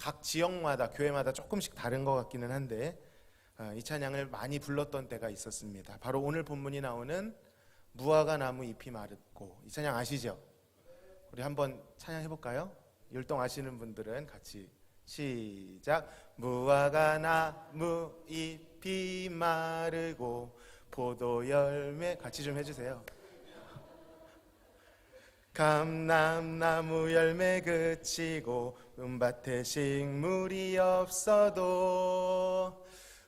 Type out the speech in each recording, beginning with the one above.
각 지역마다 교회마다 조금씩 다른 것 같기는 한데 이 찬양을 많이 불렀던 때가 있었습니다. 바로 오늘 본문이 나오는 무화과 나무 잎이 마르고, 이 찬양 아시죠? 우리 한번 찬양해 볼까요? 율동 아시는 분들은 같이 시작. 무화과 나무 잎이 마르고 포도 열매, 같이 좀 해주세요. 감람나무 열매 그치고 은밭에 식물이 없어도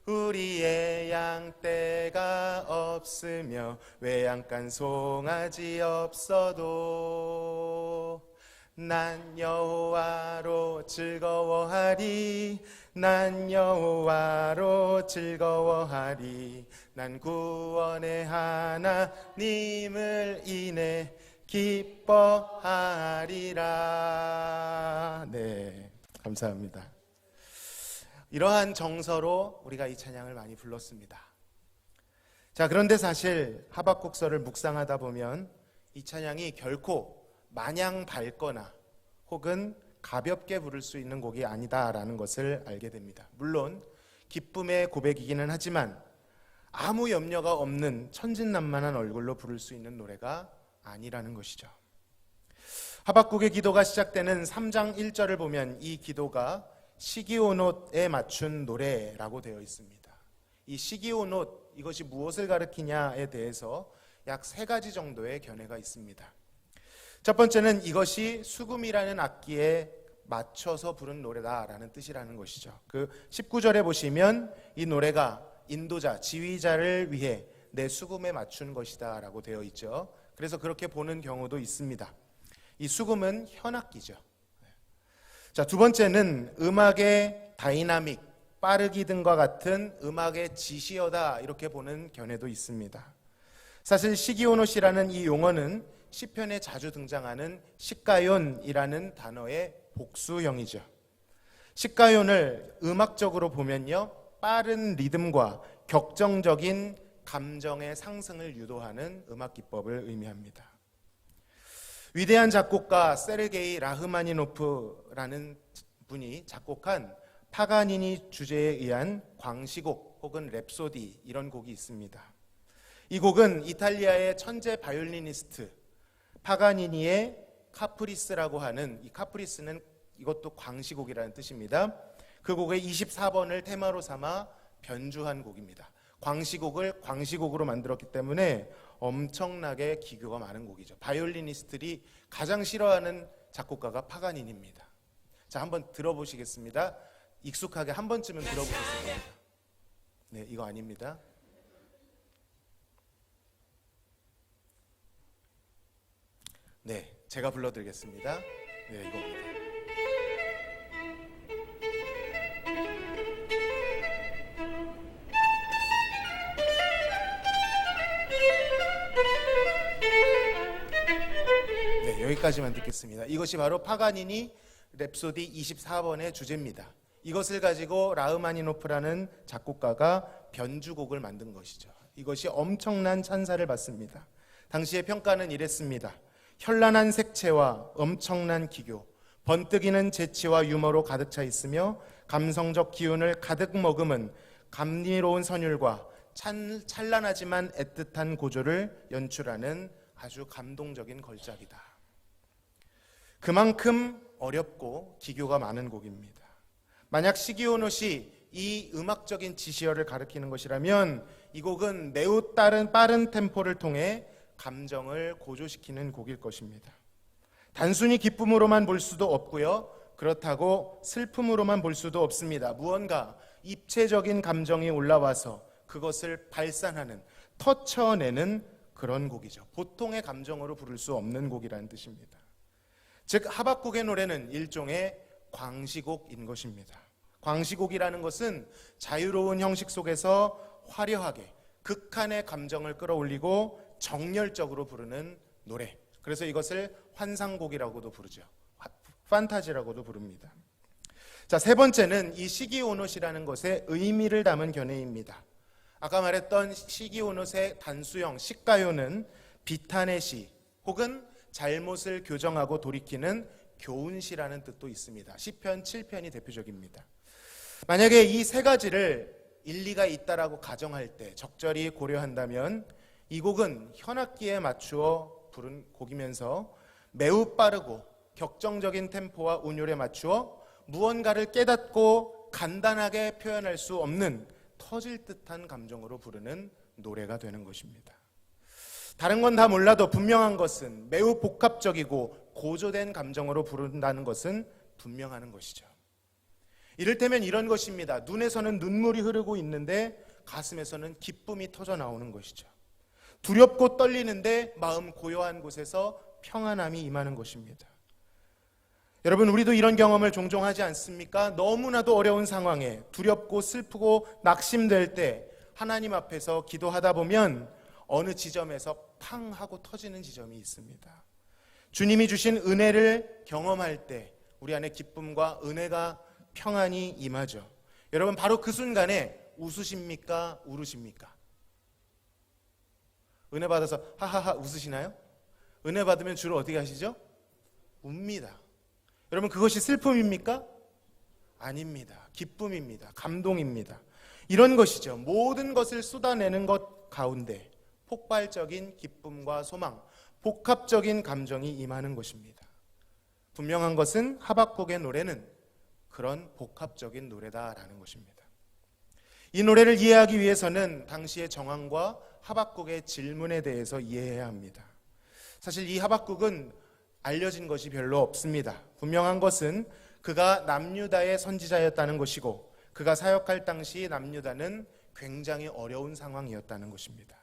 우리의 양떼가 없으며 외양간 송아지 없어도 난 여호와로 즐거워하리, 난 여호와로 즐거워하리, 난 구원의 하나님을 인해 기뻐하리라. 네, 감사합니다. 이러한 정서로 우리가 이 찬양을 많이 불렀습니다. 자, 그런데 사실 하박국서를 묵상하다 보면 이 찬양이 결코 마냥 밝거나 혹은 가볍게 부를 수 있는 곡이 아니다라는 것을 알게 됩니다. 물론 기쁨의 고백이기는 하지만 아무 염려가 없는 천진난만한 얼굴로 부를 수 있는 노래가 아니라는 것이죠. 하박국의 기도가 시작되는 3장 1절을 보면 이 기도가 시기온옷에 맞춘 노래라고 되어 있습니다. 이 시기온옷, 이것이 무엇을 가리키냐에 대해서 약 3가지 정도의 견해가 있습니다. 첫 번째는 이것이 수금이라는 악기에 맞춰서 부른 노래다라는 뜻이라는 것이죠. 그 19절에 보시면 이 노래가 인도자, 지휘자를 위해 내 수금에 맞춘 것이다 라고 되어 있죠. 그래서 그렇게 보는 경우도 있습니다. 이 수금은 현악기죠. 자, 두 번째는 음악의 다이나믹, 빠르기 등과 같은 음악의 지시어다, 이렇게 보는 견해도 있습니다. 사실 시기오노시라는 이 용어는 시편에 자주 등장하는 시가연이라는 단어의 복수형이죠. 시가연을 음악적으로 보면요, 빠른 리듬과 격정적인 감정의 상승을 유도하는 음악 기법을 의미합니다. 위대한 작곡가 세르게이 라흐마니노프라는 분이 작곡한 파가니니 주제에 의한 광시곡 혹은 랩소디, 이런 곡이 있습니다. 이 곡은 이탈리아의 천재 바이올리니스트 파가니니의 카프리스라고 하는, 이 카프리스는 이것도 광시곡이라는 뜻입니다. 그 곡의 24번을 테마로 삼아 변주한 곡입니다. 광시곡을 광시곡으로 만들었기 때문에 엄청나게 기교가 많은 곡이죠. 바이올리니스트들이 가장 싫어하는 작곡가가 파가니니입니다. 자, 한번 들어보시겠습니다. 익숙하게 한 번쯤은 들어보셨을 겁니다. 네, 이거 아닙니다. 네, 제가 불러드리겠습니다. 네, 이겁니다. 네, 여기까지만 듣겠습니다. 이것이 바로 파가니니 랩소디 24번의 주제입니다. 이것을 가지고 라흐마니노프라는 작곡가가 변주곡을 만든 것이죠. 이것이 엄청난 찬사를 받습니다. 당시의 평가는 이랬습니다. 현란한 색채와 엄청난 기교, 번뜩이는 재치와 유머로 가득 차 있으며 감성적 기운을 가득 머금은 감미로운 선율과 찬란하지만 애틋한 고조를 연출하는 아주 감동적인 걸작이다. 그만큼 어렵고 기교가 많은 곡입니다. 만약 시기오노시 이 음악적인 지시어를 가리키는 것이라면 이 곡은 매우 빠른 템포를 통해 감정을 고조시키는 곡일 것입니다. 단순히 기쁨으로만 볼 수도 없고요, 그렇다고 슬픔으로만 볼 수도 없습니다. 무언가 입체적인 감정이 올라와서 그것을 발산하는, 터쳐내는 그런 곡이죠. 보통의 감정으로 부를 수 없는 곡이라는 뜻입니다. 즉 하박국의 노래는 일종의 광시곡인 것입니다. 광시곡이라는 것은 자유로운 형식 속에서 화려하게 극한의 감정을 끌어올리고 정열적으로 부르는 노래. 그래서 이것을 환상곡이라고도 부르죠. 판타지라고도 부릅니다. 자, 세 번째는 이 시기오노시라는 것의 의미를 담은 견해입니다. 아까 말했던 시기오노스의 단수형 시가요는 비탄의 시 혹은 잘못을 교정하고 돌이키는 교훈시라는 뜻도 있습니다. 시편 7편이 대표적입니다. 만약에 이 세 가지를 일리가 있다라고 가정할 때 적절히 고려한다면 이 곡은 현악기에 맞추어 부른 곡이면서 매우 빠르고 격정적인 템포와 운율에 맞추어 무언가를 깨닫고 간단하게 표현할 수 없는 터질 듯한 감정으로 부르는 노래가 되는 것입니다. 다른 건 다 몰라도 분명한 것은 매우 복합적이고 고조된 감정으로 부른다는 것은 분명하는 것이죠. 이를테면 이런 것입니다. 눈에서는 눈물이 흐르고 있는데 가슴에서는 기쁨이 터져 나오는 것이죠. 두렵고 떨리는데 마음 고요한 곳에서 평안함이 임하는 것입니다. 여러분, 우리도 이런 경험을 종종 하지 않습니까? 너무나도 어려운 상황에 두렵고 슬프고 낙심될 때 하나님 앞에서 기도하다 보면 어느 지점에서 팡 하고 터지는 지점이 있습니다. 주님이 주신 은혜를 경험할 때 우리 안에 기쁨과 은혜가 평안이 임하죠. 여러분, 바로 그 순간에 웃으십니까? 울으십니까? 은혜 받아서 하하하 웃으시나요? 은혜 받으면 주로 어떻게 하시죠? 웁니다. 여러분, 그것이 슬픔입니까? 아닙니다. 기쁨입니다. 감동입니다. 이런 것이죠. 모든 것을 쏟아내는 것 가운데 폭발적인 기쁨과 소망, 복합적인 감정이 임하는 것입니다. 분명한 것은 하박국의 노래는 그런 복합적인 노래다라는 것입니다. 이 노래를 이해하기 위해서는 당시의 정황과 하박국의 질문에 대해서 이해해야 합니다. 사실 이 하박국은 알려진 것이 별로 없습니다. 분명한 것은 그가 남유다의 선지자였다는 것이고 그가 사역할 당시 남유다는 굉장히 어려운 상황이었다는 것입니다.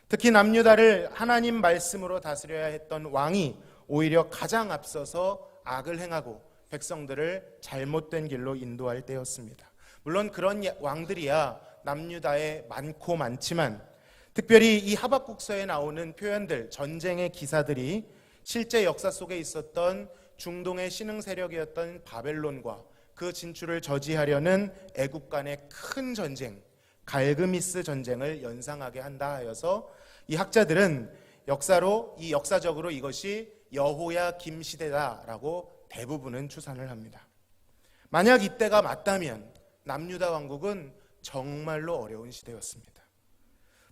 특히 남유다를 하나님 말씀으로 다스려야 했던 왕이 오히려 가장 앞서서 악을 행하고 백성들을 잘못된 길로 인도할 때였습니다. 물론 그런 왕들이야 남유다에 많고 많지만 특별히 이 하박국서에 나오는 표현들, 전쟁의 기사들이 실제 역사 속에 있었던 중동의 신흥 세력이었던 바벨론과 그 진출을 저지하려는 애국 간의 큰 전쟁, 갈그미스 전쟁을 연상하게 한다 하여서 이 학자들은 역사적으로 이것이 여호야김 시대다라고 대부분은 추산을 합니다. 만약 이때가 맞다면 남유다 왕국은 정말로 어려운 시대였습니다.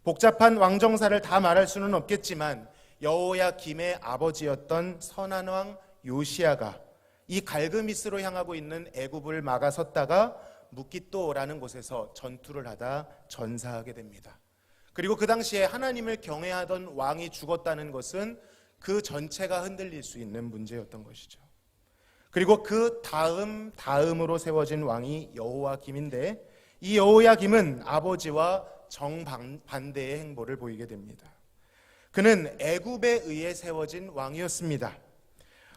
복잡한 왕정사를 다 말할 수는 없겠지만 여호야김의 아버지였던 선한 왕 요시야가 이 갈그미스로 향하고 있는 애굽을 막아섰다가 묵깃도라는 곳에서 전투를 하다 전사하게 됩니다. 그리고 그 당시에 하나님을 경외하던 왕이 죽었다는 것은 그 전체가 흔들릴 수 있는 문제였던 것이죠. 그리고 그 다음으로 세워진 왕이 여호야김인데 이 여호야김은 아버지와 정반대의 행보를 보이게 됩니다. 그는 애굽에 의해 세워진 왕이었습니다.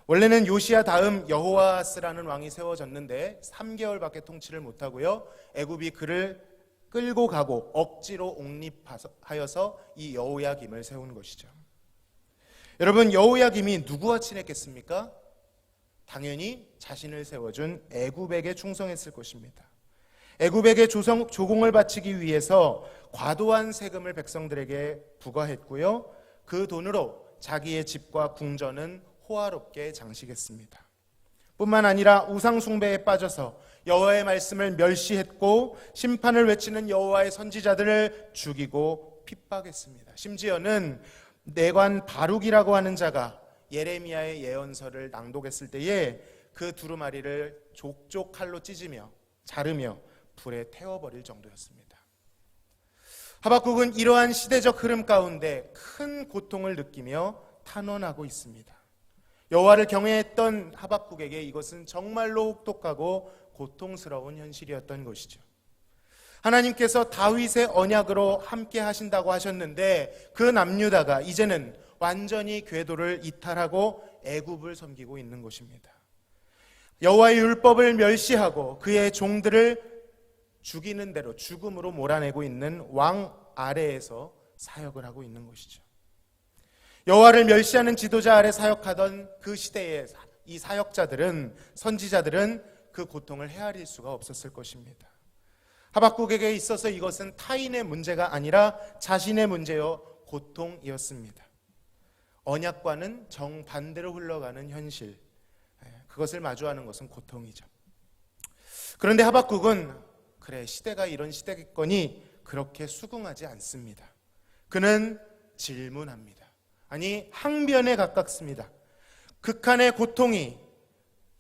원래는 요시야 다음 여호아스라는 왕이 세워졌는데 3개월밖에 통치를 못하고요. 애굽이 그를 끌고 가고 억지로 옹립하여서 이 여호야김을 세운 것이죠. 여러분, 여호야김이 누구와 친했겠습니까? 당연히 자신을 세워준 애굽에게 충성했을 것입니다. 애굽에게 조공을 바치기 위해서 과도한 세금을 백성들에게 부과했고요. 그 돈으로 자기의 집과 궁전은 호화롭게 장식했습니다. 뿐만 아니라 우상 숭배에 빠져서 여호와의 말씀을 멸시했고 심판을 외치는 여호와의 선지자들을 죽이고 핍박했습니다. 심지어는 내관 바룩이라고 하는 자가 예레미야의 예언서를 낭독했을 때에 그 두루마리를 족족 칼로 찢으며 자르며 불에 태워버릴 정도였습니다. 하박국은 이러한 시대적 흐름 가운데 큰 고통을 느끼며 탄원하고 있습니다. 여호와를 경외했던 하박국에게 이것은 정말로 혹독하고 고통스러운 현실이었던 것이죠. 하나님께서 다윗의 언약으로 함께 하신다고 하셨는데 그 남유다가 이제는 완전히 궤도를 이탈하고 애굽을 섬기고 있는 것입니다. 여호와의 율법을 멸시하고 그의 종들을 죽이는 대로 죽음으로 몰아내고 있는 왕 아래에서 사역을 하고 있는 것이죠. 여호와를 멸시하는 지도자 아래 사역하던 그 시대의 이 사역자들은, 선지자들은 그 고통을 헤아릴 수가 없었을 것입니다. 하박국에게 있어서 이것은 타인의 문제가 아니라 자신의 문제요 고통이었습니다. 언약과는 정반대로 흘러가는 현실, 그것을 마주하는 것은 고통이죠. 그런데 하박국은 그래, 시대가 이런 시대겠거니 그렇게 수긍하지 않습니다. 그는 질문합니다. 아니, 항변에 가깝습니다. 극한의 고통이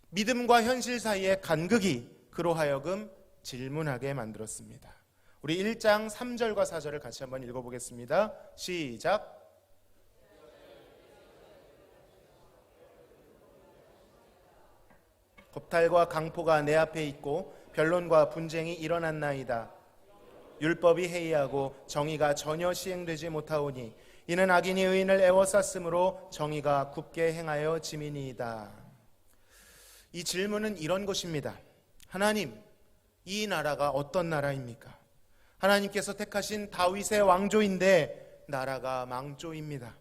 믿음과 현실 사이의 간극이 그로 하여금 질문하게 만들었습니다. 우리 1장 3절과 4절을 같이 한번 읽어보겠습니다. 시작. 겁탈과 강포가 내 앞에 있고 변론과 분쟁이 일어났나이다. 율법이 해이하고 정의가 전혀 시행되지 못하오니 이는 악인이 의인을 애워쌌으므로 정의가 굽게 행하여 짐이니이다. 이 질문은 이런 것입니다. 하나님, 이 나라가 어떤 나라입니까? 하나님께서 택하신 다윗의 왕조인데 나라가 망조입니다.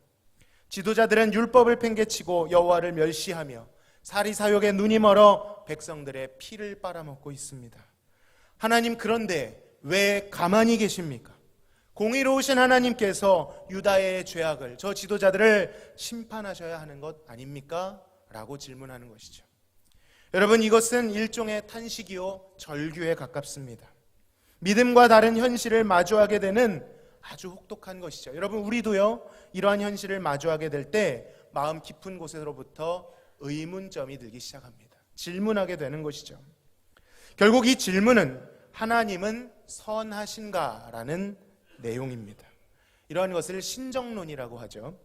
지도자들은 율법을 팽개치고 여호와를 멸시하며 사리사욕에 눈이 멀어 백성들의 피를 빨아먹고 있습니다. 하나님, 그런데 왜 가만히 계십니까? 공의로우신 하나님께서 유다의 죄악을, 저 지도자들을 심판하셔야 하는 것 아닙니까? 라고 질문하는 것이죠. 여러분, 이것은 일종의 탄식이요 절규에 가깝습니다. 믿음과 다른 현실을 마주하게 되는 아주 혹독한 것이죠. 여러분, 우리도요 이러한 현실을 마주하게 될 때 마음 깊은 곳에서부터 의문점이 들기 시작합니다. 질문하게 되는 것이죠. 결국 이 질문은 하나님은 선하신가라는 내용입니다. 이러한 것을 신정론이라고 하죠.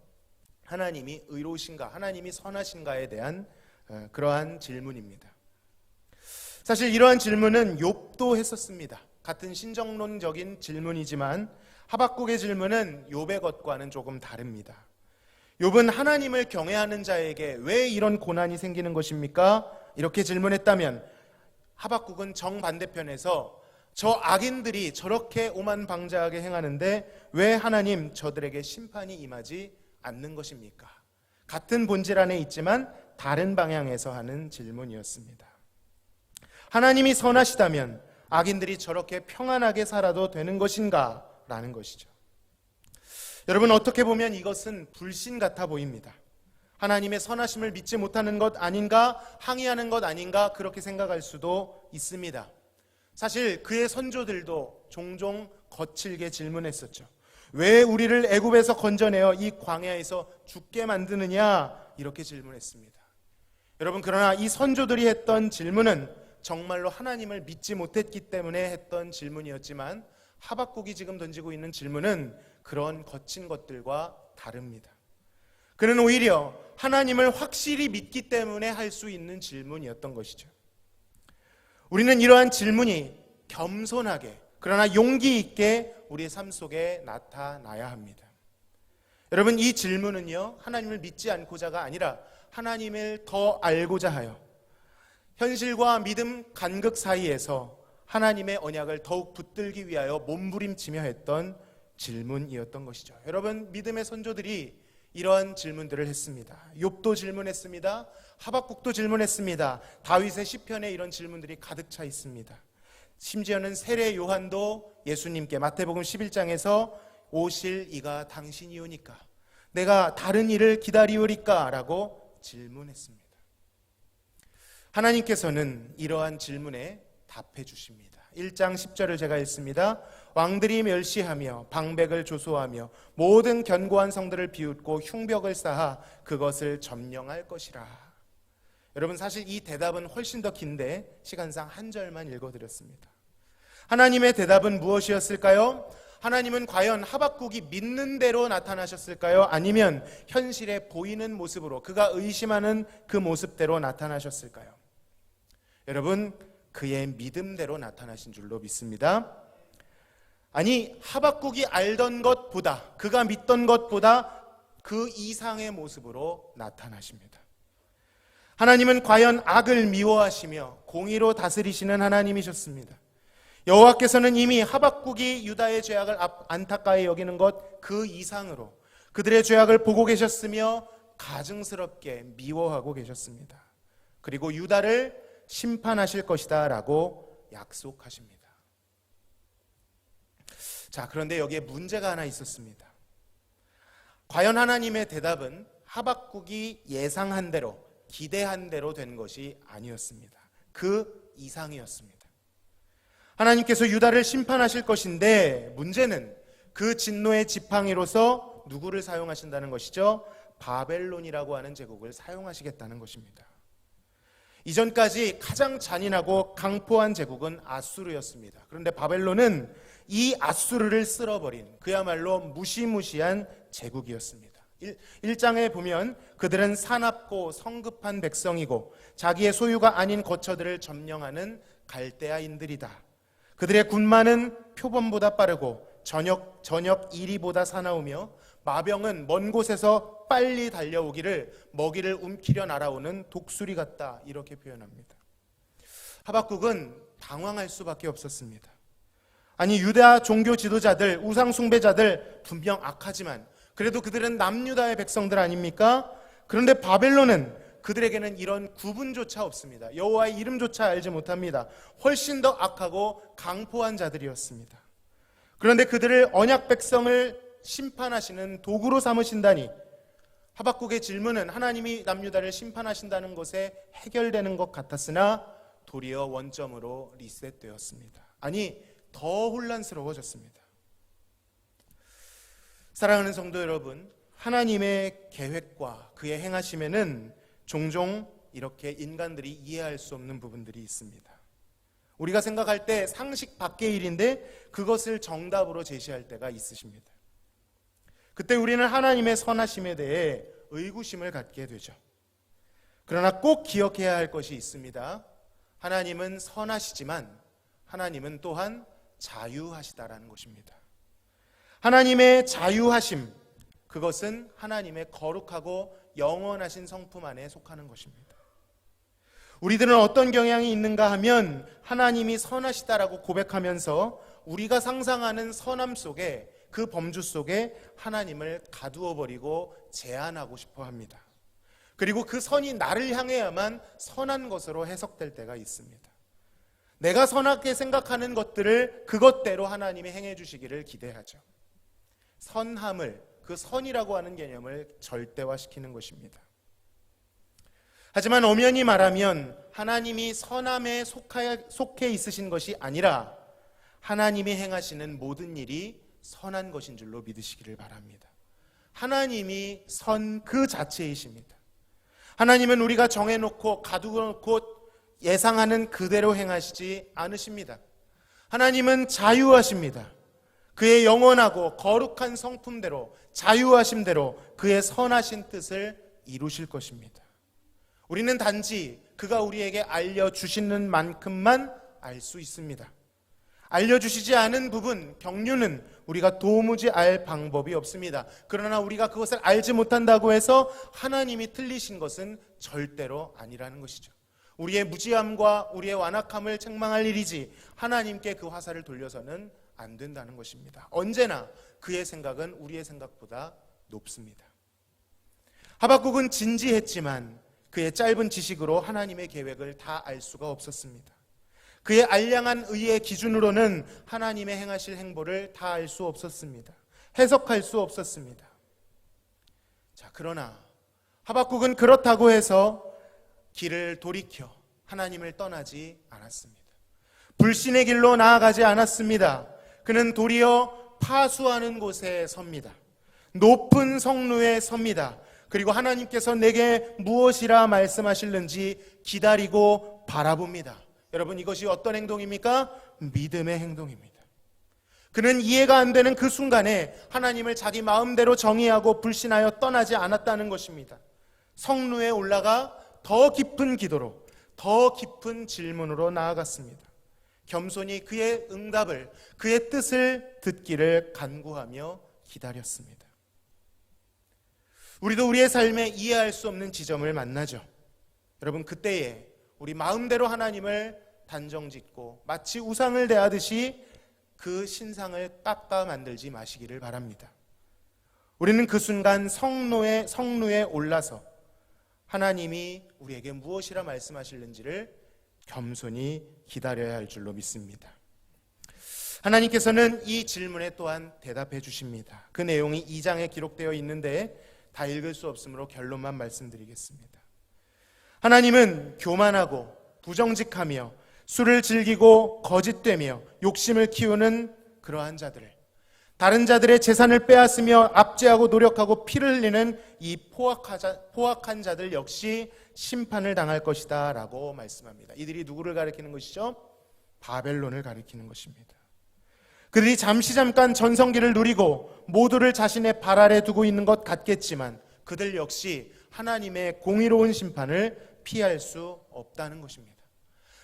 하나님이 의로우신가, 하나님이 선하신가에 대한 그러한 질문입니다. 사실 이러한 질문은 욥도 했었습니다. 같은 신정론적인 질문이지만 하박국의 질문은 욥의 것과는 조금 다릅니다. 욥은 하나님을 경외하는 자에게 왜 이런 고난이 생기는 것입니까? 이렇게 질문했다면 하박국은 정반대편에서 저 악인들이 저렇게 오만방자하게 행하는데 왜 하나님 저들에게 심판이 임하지 않는 것입니까? 같은 본질 안에 있지만 다른 방향에서 하는 질문이었습니다. 하나님이 선하시다면 악인들이 저렇게 평안하게 살아도 되는 것인가? 라는 것이죠. 여러분, 어떻게 보면 이것은 불신 같아 보입니다. 하나님의 선하심을 믿지 못하는 것 아닌가, 항의하는 것 아닌가, 그렇게 생각할 수도 있습니다. 사실 그의 선조들도 종종 거칠게 질문했었죠. 왜 우리를 애굽에서 건져내어 이 광야에서 죽게 만드느냐, 이렇게 질문했습니다. 여러분, 그러나 이 선조들이 했던 질문은 정말로 하나님을 믿지 못했기 때문에 했던 질문이었지만 하박국이 지금 던지고 있는 질문은 그런 거친 것들과 다릅니다. 그는 오히려 하나님을 확실히 믿기 때문에 할 수 있는 질문이었던 것이죠. 우리는 이러한 질문이 겸손하게 그러나 용기 있게 우리의 삶 속에 나타나야 합니다. 여러분, 이 질문은요 하나님을 믿지 않고자가 아니라 하나님을 더 알고자 하여 현실과 믿음 간극 사이에서 하나님의 언약을 더욱 붙들기 위하여 몸부림치며 했던 질문이었던 것이죠. 여러분, 믿음의 선조들이 이러한 질문들을 했습니다. 욥도 질문했습니다. 하박국도 질문했습니다. 다윗의 시편에 이런 질문들이 가득 차 있습니다. 심지어는 세례 요한도 예수님께 마태복음 11장에서 오실 이가 당신이오니까 내가 다른 일을 기다리오리까? 라고 질문했습니다. 하나님께서는 이러한 질문에 답해 주십니다. 1장 10절을 제가 읽습니다. 왕들이 멸시하며 방백을 조소하며 모든 견고한 성들을 비웃고 흉벽을 쌓아 그것을 점령할 것이라. 여러분, 사실 이 대답은 훨씬 더 긴데 시간상 한 절만 읽어드렸습니다. 하나님의 대답은 무엇이었을까요? 하나님은 과연 하박국이 믿는 대로 나타나셨을까요? 아니면 현실에 보이는 모습으로 그가 의심하는 그 모습대로 나타나셨을까요? 여러분, 그의 믿음대로 나타나신 줄로 믿습니다. 아니, 하박국이 알던 것보다, 그가 믿던 것보다 그 이상의 모습으로 나타나십니다. 하나님은 과연 악을 미워하시며 공의로 다스리시는 하나님이셨습니다. 여호와께서는 이미 하박국이 유다의 죄악을 안타까이 여기는 것 그 이상으로 그들의 죄악을 보고 계셨으며 가증스럽게 미워하고 계셨습니다. 그리고 유다를 심판하실 것이다 라고 약속하십니다. 자, 그런데 여기에 문제가 하나 있었습니다. 과연 하나님의 대답은 하박국이 예상한 대로 기대한 대로 된 것이 아니었습니다. 그 이상이었습니다. 하나님께서 유다를 심판하실 것인데 문제는 그 진노의 지팡이로서 누구를 사용하신다는 것이죠? 바벨론이라고 하는 제국을 사용하시겠다는 것입니다. 이전까지 가장 잔인하고 강포한 제국은 아수르였습니다. 그런데 바벨론은 이 아수르를 쓸어버린 그야말로 무시무시한 제국이었습니다. 1장에 보면 그들은 사납고 성급한 백성이고 자기의 소유가 아닌 거처들을 점령하는 갈대아인들이다. 그들의 군마는 표범보다 빠르고 저녁 이리보다 사나우며 마병은 먼 곳에서 빨리 달려오기를 먹이를 움키려 날아오는 독수리 같다, 이렇게 표현합니다. 하박국은 당황할 수밖에 없었습니다. 아니, 유다 종교 지도자들, 우상 숭배자들 분명 악하지만 그래도 그들은 남유다의 백성들 아닙니까? 그런데 바벨론은 그들에게는 이런 구분조차 없습니다. 여호와의 이름조차 알지 못합니다. 훨씬 더 악하고 강포한 자들이었습니다. 그런데 그들을 언약 백성을 심판하시는 도구로 삼으신다니, 하박국의 질문은 하나님이 남유다를 심판하신다는 것에 해결되는 것 같았으나 도리어 원점으로 리셋되었습니다. 아니, 더 혼란스러워졌습니다. 사랑하는 성도 여러분, 하나님의 계획과 그의 행하심에는 종종 이렇게 인간들이 이해할 수 없는 부분들이 있습니다. 우리가 생각할 때 상식 밖의 일인데 그것을 정답으로 제시할 때가 있으십니다. 그때 우리는 하나님의 선하심에 대해 의구심을 갖게 되죠. 그러나 꼭 기억해야 할 것이 있습니다. 하나님은 선하시지만 하나님은 또한 자유하시다라는 것입니다. 하나님의 자유하심, 그것은 하나님의 거룩하고 영원하신 성품 안에 속하는 것입니다. 우리들은 어떤 경향이 있는가 하면 하나님이 선하시다라고 고백하면서 우리가 상상하는 선함 속에, 그 범주 속에 하나님을 가두어 버리고 제한하고 싶어 합니다. 그리고 그 선이 나를 향해야만 선한 것으로 해석될 때가 있습니다. 내가 선하게 생각하는 것들을 그것대로 하나님이 행해 주시기를 기대하죠. 선함을, 그 선이라고 하는 개념을 절대화시키는 것입니다. 하지만 엄연히 말하면 하나님이 선함에 속해 있으신 것이 아니라 하나님이 행하시는 모든 일이 선한 것인 줄로 믿으시기를 바랍니다. 하나님이 선 그 자체이십니다. 하나님은 우리가 정해놓고 가두어놓고 예상하는 그대로 행하시지 않으십니다. 하나님은 자유하십니다. 그의 영원하고 거룩한 성품대로, 자유하심대로 그의 선하신 뜻을 이루실 것입니다. 우리는 단지 그가 우리에게 알려주시는 만큼만 알 수 있습니다. 알려주시지 않은 부분, 경륜은 우리가 도무지 알 방법이 없습니다. 그러나 우리가 그것을 알지 못한다고 해서 하나님이 틀리신 것은 절대로 아니라는 것이죠. 우리의 무지함과 우리의 완악함을 책망할 일이지 하나님께 그 화살을 돌려서는 안 된다는 것입니다. 언제나 그의 생각은 우리의 생각보다 높습니다. 하박국은 진지했지만 그의 짧은 지식으로 하나님의 계획을 다 알 수가 없었습니다. 그의 알량한 의의 기준으로는 하나님의 행하실 행보를 다 알 수 없었습니다. 해석할 수 없었습니다. 자, 그러나 하박국은 그렇다고 해서 길을 돌이켜 하나님을 떠나지 않았습니다. 불신의 길로 나아가지 않았습니다. 그는 도리어 파수하는 곳에 섭니다. 높은 성루에 섭니다. 그리고 하나님께서 내게 무엇이라 말씀하실는지 기다리고 바라봅니다. 여러분, 이것이 어떤 행동입니까? 믿음의 행동입니다. 그는 이해가 안 되는 그 순간에 하나님을 자기 마음대로 정의하고 불신하여 떠나지 않았다는 것입니다. 성루에 올라가 더 깊은 기도로, 더 깊은 질문으로 나아갔습니다. 겸손히 그의 응답을, 그의 뜻을 듣기를 간구하며 기다렸습니다. 우리도 우리의 삶에 이해할 수 없는 지점을 만나죠. 여러분, 그때에 우리 마음대로 하나님을 단정짓고 마치 우상을 대하듯이 그 신상을 깎아 만들지 마시기를 바랍니다. 우리는 그 순간 성루에 올라서 하나님이 우리에게 무엇이라 말씀하실는지를 겸손히 기다려야 할 줄로 믿습니다. 하나님께서는 이 질문에 또한 대답해 주십니다. 그 내용이 2장에 기록되어 있는데 다 읽을 수 없으므로 결론만 말씀드리겠습니다. 하나님은 교만하고 부정직하며 술을 즐기고 거짓되며 욕심을 키우는 그러한 자들을, 다른 자들의 재산을 빼앗으며 압제하고 노력하고 피를 흘리는 이 포악한 자들 역시 심판을 당할 것이다 라고 말씀합니다. 이들이 누구를 가리키는 것이죠? 바벨론을 가리키는 것입니다. 그들이 잠깐 전성기를 누리고 모두를 자신의 발 아래 두고 있는 것 같겠지만 그들 역시 하나님의 공의로운 심판을 피할 수 없다는 것입니다.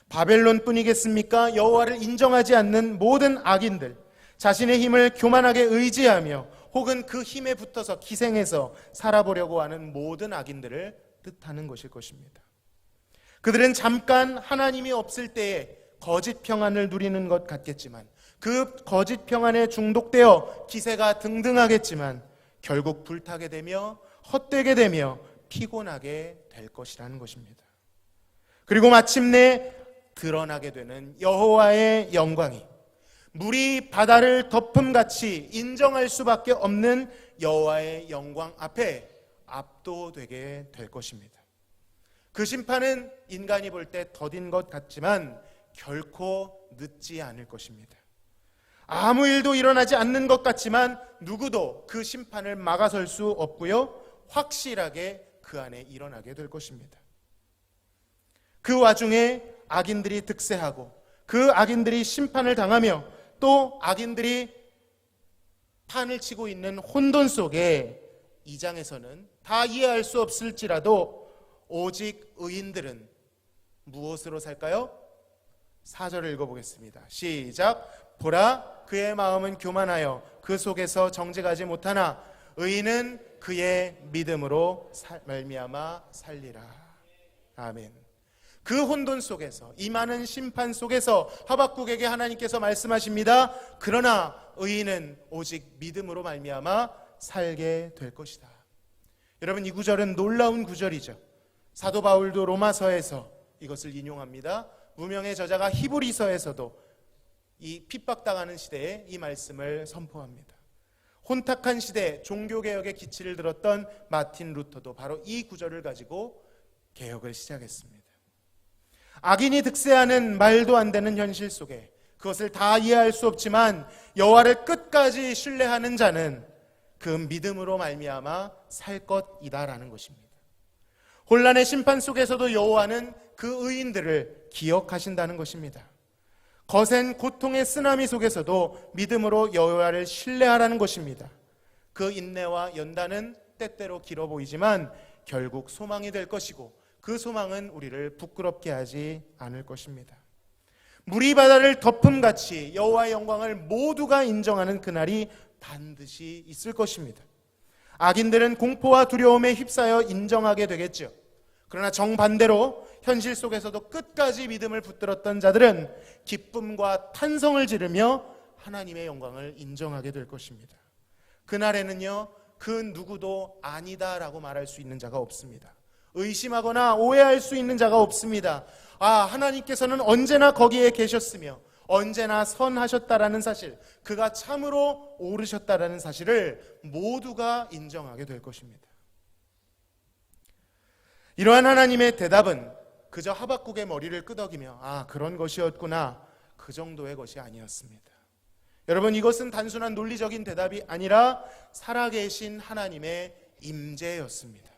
바벨론뿐이겠습니까? 여호와를 인정하지 않는 모든 악인들, 자신의 힘을 교만하게 의지하며 혹은 그 힘에 붙어서 기생해서 살아보려고 하는 모든 악인들을 뜻하는 것일 것입니다. 그들은 잠깐 하나님이 없을 때에 거짓 평안을 누리는 것 같겠지만 그 거짓 평안에 중독되어 기세가 등등하겠지만 결국 불타게 되며 헛되게 되며 피곤하게 될 것이라는 것입니다. 그리고 마침내 드러나게 되는 여호와의 영광이 물이 바다를 덮음같이 인정할 수밖에 없는 여호와의 영광 앞에 압도되게 될 것입니다. 그 심판은 인간이 볼 때 더딘 것 같지만 결코 늦지 않을 것입니다. 아무 일도 일어나지 않는 것 같지만 누구도 그 심판을 막아설 수 없고요, 확실하게 그 안에 일어나게 될 것입니다. 그 와중에 악인들이 득세하고 그 악인들이 심판을 당하며 또 악인들이 판을 치고 있는 혼돈 속에 이 장에서는 다 이해할 수 없을지라도 오직 의인들은 무엇으로 살까요? 4절을 읽어보겠습니다. 시작. 보라, 그의 마음은 교만하여 그 속에서 정직하지 못하나 의인은 그의 믿음으로 말미암아 살리라. 아멘. 그 혼돈 속에서, 이 많은 심판 속에서 하박국에게 하나님께서 말씀하십니다. 그러나 의인은 오직 믿음으로 말미암아 살게 될 것이다. 여러분, 이 구절은 놀라운 구절이죠. 사도 바울도 로마서에서 이것을 인용합니다. 무명의 저자가 히브리서에서도 이 핍박당하는 시대에 이 말씀을 선포합니다. 혼탁한 시대 종교개혁의 기치를 들었던 마틴 루터도 바로 이 구절을 가지고 개혁을 시작했습니다. 악인이 득세하는 말도 안 되는 현실 속에 그것을 다 이해할 수 없지만 여호와를 끝까지 신뢰하는 자는 그 믿음으로 말미암아 살 것이다라는 것입니다. 혼란의 심판 속에서도 여호와는 그 의인들을 기억하신다는 것입니다. 거센 고통의 쓰나미 속에서도 믿음으로 여호와를 신뢰하라는 것입니다. 그 인내와 연단은 때때로 길어 보이지만 결국 소망이 될 것이고 그 소망은 우리를 부끄럽게 하지 않을 것입니다. 물이 바다를 덮음같이 여호와의 영광을 모두가 인정하는 그날이 반드시 있을 것입니다. 악인들은 공포와 두려움에 휩싸여 인정하게 되겠죠. 그러나 정반대로 현실 속에서도 끝까지 믿음을 붙들었던 자들은 기쁨과 탄성을 지르며 하나님의 영광을 인정하게 될 것입니다. 그날에는요, 그 누구도 아니다라고 말할 수 있는 자가 없습니다. 의심하거나 오해할 수 있는 자가 없습니다. 하나님께서는 언제나 거기에 계셨으며 언제나 선하셨다라는 사실, 그가 참으로 옳으셨다라는 사실을 모두가 인정하게 될 것입니다. 이러한 하나님의 대답은 그저 하박국의 머리를 끄덕이며 그런 것이었구나, 그 정도의 것이 아니었습니다. 여러분, 이것은 단순한 논리적인 대답이 아니라 살아계신 하나님의 임재였습니다.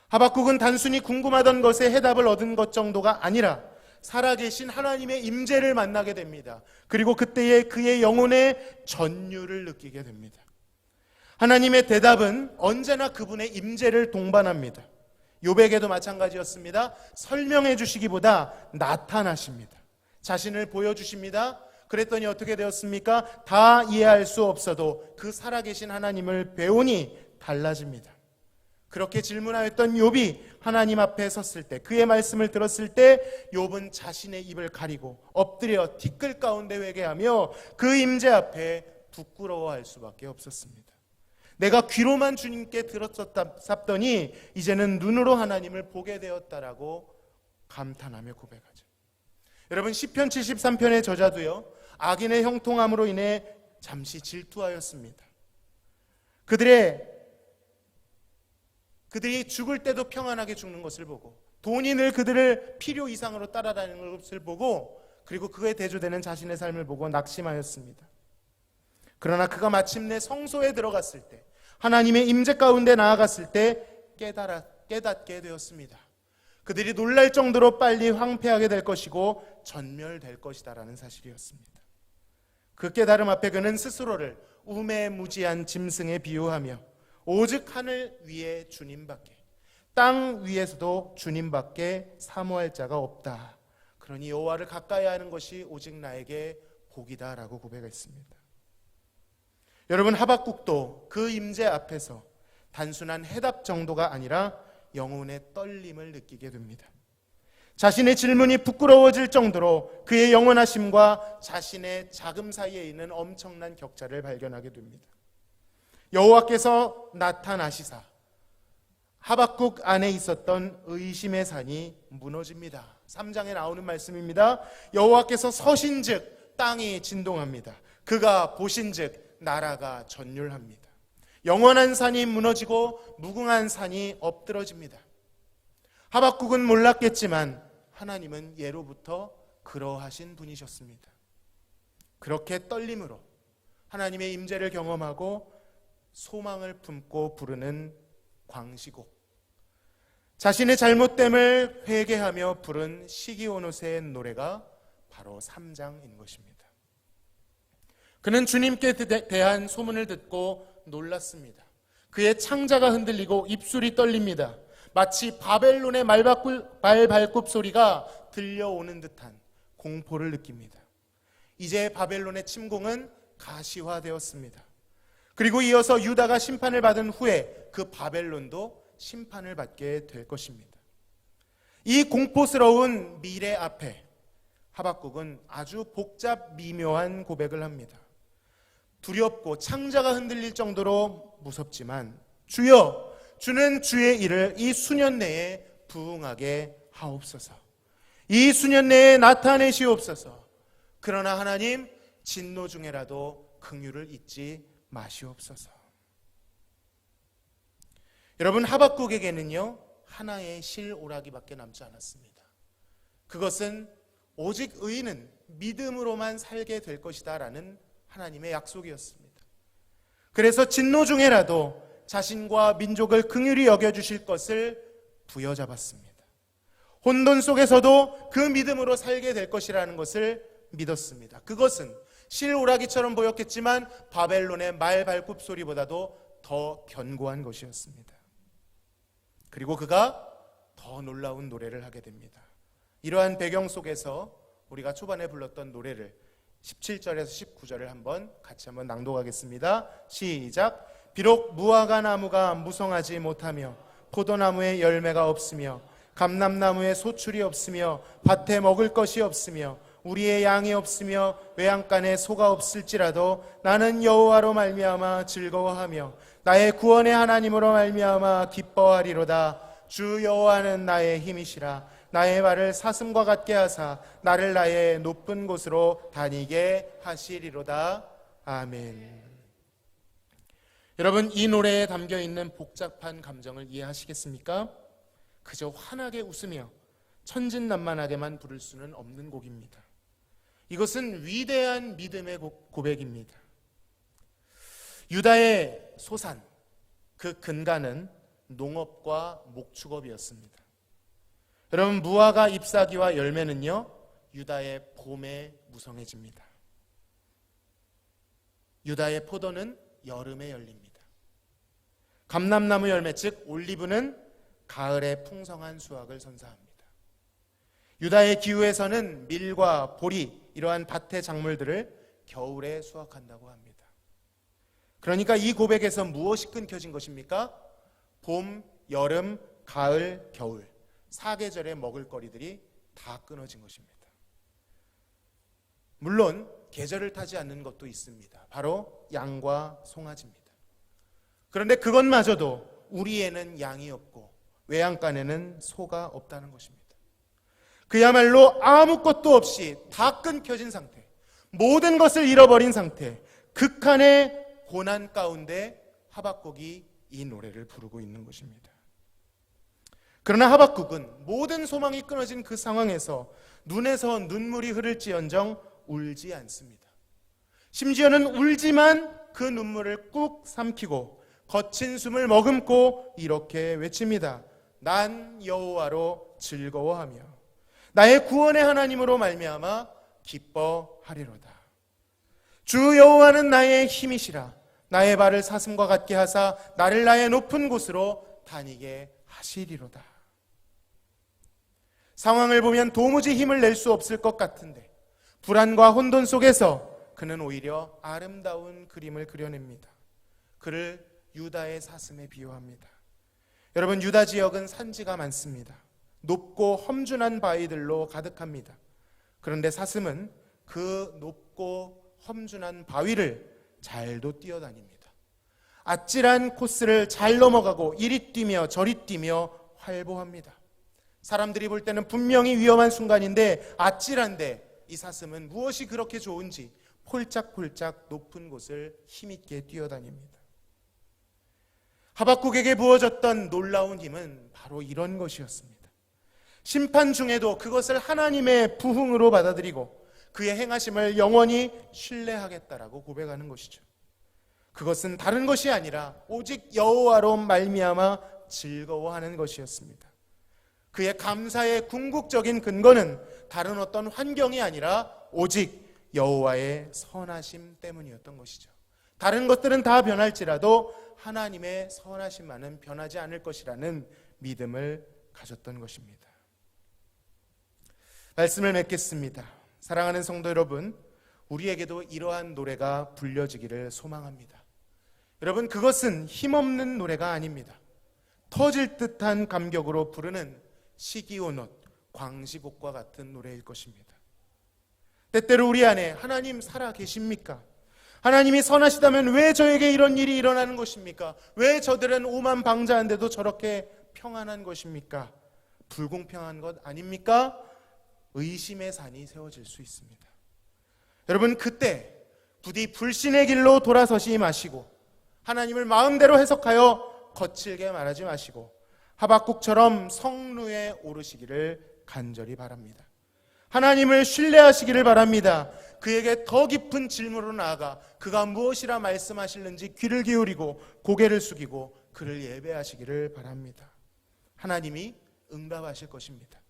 하박국은 단순히 궁금하던 것에 해답을 얻은 것 정도가 아니라 살아계신 하나님의 임재를 만나게 됩니다. 그리고 그때에 그의 영혼의 전율을 느끼게 됩니다. 하나님의 대답은 언제나 그분의 임재를 동반합니다. 욥에게도 마찬가지였습니다. 설명해 주시기보다 나타나십니다. 자신을 보여주십니다. 그랬더니 어떻게 되었습니까? 다 이해할 수 없어도 그 살아계신 하나님을 배우니 달라집니다. 그렇게 질문하였던 욥이 하나님 앞에 섰을 때, 그의 말씀을 들었을 때 욥은 자신의 입을 가리고 엎드려 티끌 가운데 회개하며 그 임재 앞에 부끄러워할 수밖에 없었습니다. 내가 귀로만 주님께 들었었더니 이제는 눈으로 하나님을 보게 되었다라고 감탄하며 고백하죠. 여러분, 시편 73편의 저자도요, 악인의 형통함으로 인해 잠시 질투하였습니다. 그들이 죽을 때도 평안하게 죽는 것을 보고 돈이 늘 그들을 필요 이상으로 따라다니는 것을 보고, 그리고 그에 대조되는 자신의 삶을 보고 낙심하였습니다. 그러나 그가 마침내 성소에 들어갔을 때, 하나님의 임재 가운데 나아갔을 때 깨닫게 되었습니다. 그들이 놀랄 정도로 빨리 황폐하게 될 것이고 전멸될 것이다라는 사실이었습니다. 그 깨달음 앞에 그는 스스로를 우매무지한 짐승에 비유하며 오직 하늘 위에 주님밖에, 땅 위에서도 주님밖에 사모할 자가 없다. 그러니 여호와를 가까이 하는 것이 오직 나에게 복이다라고 고백했습니다. 여러분, 하박국도 그 임재 앞에서 단순한 해답 정도가 아니라 영혼의 떨림을 느끼게 됩니다. 자신의 질문이 부끄러워질 정도로 그의 영원하심과 자신의 자금 사이에 있는 엄청난 격차를 발견하게 됩니다. 여호와께서 나타나시사 하박국 안에 있었던 의심의 산이 무너집니다. 3장에 나오는 말씀입니다. 여호와께서 서신즉 땅이 진동합니다. 그가 보신즉 나라가 전율합니다. 영원한 산이 무너지고 무궁한 산이 엎드러집니다. 하박국은 몰랐겠지만 하나님은 예로부터 그러하신 분이셨습니다. 그렇게 떨림으로 하나님의 임재를 경험하고 소망을 품고 부르는 광시곡, 자신의 잘못됨을 회개하며 부른 시기온옷의 노래가 바로 3장인 것입니다. 그는 주님께 대한 소문을 듣고 놀랐습니다. 그의 창자가 흔들리고 입술이 떨립니다. 마치 바벨론의 말발굽 소리가 들려오는 듯한 공포를 느낍니다. 이제 바벨론의 침공은 가시화되었습니다. 그리고 이어서 유다가 심판을 받은 후에 그 바벨론도 심판을 받게 될 것입니다. 이 공포스러운 미래 앞에 하박국은 아주 복잡 미묘한 고백을 합니다. 두렵고 창자가 흔들릴 정도로 무섭지만 주여, 주는 주의 일을 이 수년 내에 부응하게 하옵소서. 이 수년 내에 나타내시옵소서. 그러나 하나님, 진노 중에라도 긍휼을 잊지 마시옵소서. 여러분, 하박국에게는요 하나의 실오라기밖에 남지 않았습니다. 그것은 오직 의인은 믿음으로만 살게 될 것이다 라는 하나님의 약속이었습니다. 그래서 진노 중에라도 자신과 민족을 긍휼히 여겨주실 것을 부여잡았습니다. 혼돈 속에서도 그 믿음으로 살게 될 것이라는 것을 믿었습니다. 그것은 실오라기처럼 보였겠지만 바벨론의 말발굽 소리보다도 더 견고한 것이었습니다. 그리고 그가 더 놀라운 노래를 하게 됩니다. 이러한 배경 속에서 우리가 초반에 불렀던 노래를 17절에서 19절을 같이 한번 낭독하겠습니다. 시작. 비록 무화과 나무가 무성하지 못하며 포도나무에 열매가 없으며 감람나무에 소출이 없으며 밭에 먹을 것이 없으며 우리의 양이 없으며 외양간에 소가 없을지라도 나는 여호와로 말미암아 즐거워하며 나의 구원의 하나님으로 말미암아 기뻐하리로다. 주 여호와는 나의 힘이시라. 나의 발을 사슴과 같게 하사 나를 나의 높은 곳으로 다니게 하시리로다. 아멘. 여러분, 이 노래에 담겨있는 복잡한 감정을 이해하시겠습니까? 그저 환하게 웃으며 천진난만하게만 부를 수는 없는 곡입니다. 이것은 위대한 믿음의 고백입니다. 유다의 소산, 그 근간은 농업과 목축업이었습니다. 여러분, 무화과 잎사귀와 열매는요 유다의 봄에 무성해집니다. 유다의 포도는 여름에 열립니다. 감람나무 열매, 즉 올리브는 가을에 풍성한 수확을 선사합니다. 유다의 기후에서는 밀과 보리, 이러한 밭의 작물들을 겨울에 수확한다고 합니다. 그러니까 이 고백에서 무엇이 끊겨진 것입니까? 봄, 여름, 가을, 겨울, 4계절의 먹을거리들이 다 끊어진 것입니다. 물론 계절을 타지 않는 것도 있습니다. 바로 양과 송아지입니다. 그런데 그것마저도 우리에는 양이 없고 외양간에는 소가 없다는 것입니다. 그야말로 아무것도 없이 다 끊겨진 상태, 모든 것을 잃어버린 상태, 극한의 고난 가운데 하박국이 이 노래를 부르고 있는 것입니다. 그러나 하박국은 모든 소망이 끊어진 그 상황에서 눈에서 눈물이 흐를지언정 울지 않습니다. 심지어는 울지만 그 눈물을 꾹 삼키고 거친 숨을 머금고 이렇게 외칩니다. 난 여호와로 즐거워하며 나의 구원의 하나님으로 말미암아 기뻐하리로다. 주 여호와는 나의 힘이시라. 나의 발을 사슴과 같게 하사 나를 나의 높은 곳으로 다니게 하시리로다. 상황을 보면 도무지 힘을 낼 수 없을 것 같은데 불안과 혼돈 속에서 그는 오히려 아름다운 그림을 그려냅니다. 그를 유다의 사슴에 비유합니다. 여러분, 유다 지역은 산지가 많습니다. 높고 험준한 바위들로 가득합니다. 그런데 사슴은 그 높고 험준한 바위를 잘도 뛰어다닙니다. 아찔한 코스를 잘 넘어가고 이리 뛰며 저리 뛰며 활보합니다. 사람들이 볼 때는 분명히 위험한 순간인데 아찔한데 이 사슴은 무엇이 그렇게 좋은지 폴짝폴짝 높은 곳을 힘있게 뛰어다닙니다. 하박국에게 부어졌던 놀라운 힘은 바로 이런 것이었습니다. 심판 중에도 그것을 하나님의 부흥으로 받아들이고 그의 행하심을 영원히 신뢰하겠다라고 고백하는 것이죠. 그것은 다른 것이 아니라 오직 여호와로 말미암아 즐거워하는 것이었습니다. 그의 감사의 궁극적인 근거는 다른 어떤 환경이 아니라 오직 여호와의 선하심 때문이었던 것이죠. 다른 것들은 다 변할지라도 하나님의 선하심만은 변하지 않을 것이라는 믿음을 가졌던 것입니다. 말씀을 맺겠습니다. 사랑하는 성도 여러분, 우리에게도 이러한 노래가 불려지기를 소망합니다. 여러분, 그것은 힘없는 노래가 아닙니다. 터질 듯한 감격으로 부르는 시기온옷, 광시곡과 같은 노래일 것입니다. 때때로 우리 안에 하나님 살아 계십니까? 하나님이 선하시다면 왜 저에게 이런 일이 일어나는 것입니까? 왜 저들은 오만 방자한데도 저렇게 평안한 것입니까? 불공평한 것 아닙니까? 의심의 산이 세워질 수 있습니다. 여러분, 그때 부디 불신의 길로 돌아서지 마시고 하나님을 마음대로 해석하여 거칠게 말하지 마시고 하박국처럼 성루에 오르시기를 간절히 바랍니다. 하나님을 신뢰하시기를 바랍니다. 그에게 더 깊은 질문으로 나아가 그가 무엇이라 말씀하실는지 귀를 기울이고 고개를 숙이고 그를 예배하시기를 바랍니다. 하나님이 응답하실 것입니다.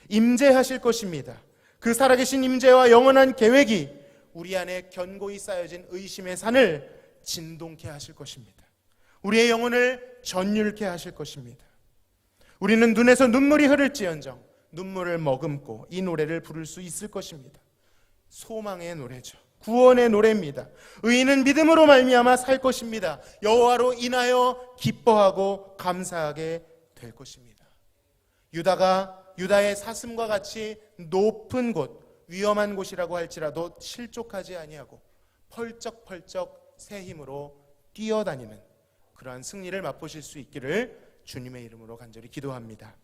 임재하실 것입니다. 그 살아계신 임재와 영원한 계획이 우리 안에 견고히 쌓여진 의심의 산을 진동케 하실 것입니다. 우리의 영혼을 전율케 하실 것입니다. 우리는 눈에서 눈물이 흐를지언정 눈물을 머금고 이 노래를 부를 수 있을 것입니다. 소망의 노래죠. 구원의 노래입니다. 의인은 믿음으로 말미암아 살 것입니다. 여호와로 인하여 기뻐하고 감사하게 될 것입니다. 유다의 사슴과 같이 높은 곳, 위험한 곳이라고 할지라도 실족하지 아니하고 펄쩍펄쩍 새 힘으로 뛰어다니는 그러한 승리를 맛보실 수 있기를 주님의 이름으로 간절히 기도합니다.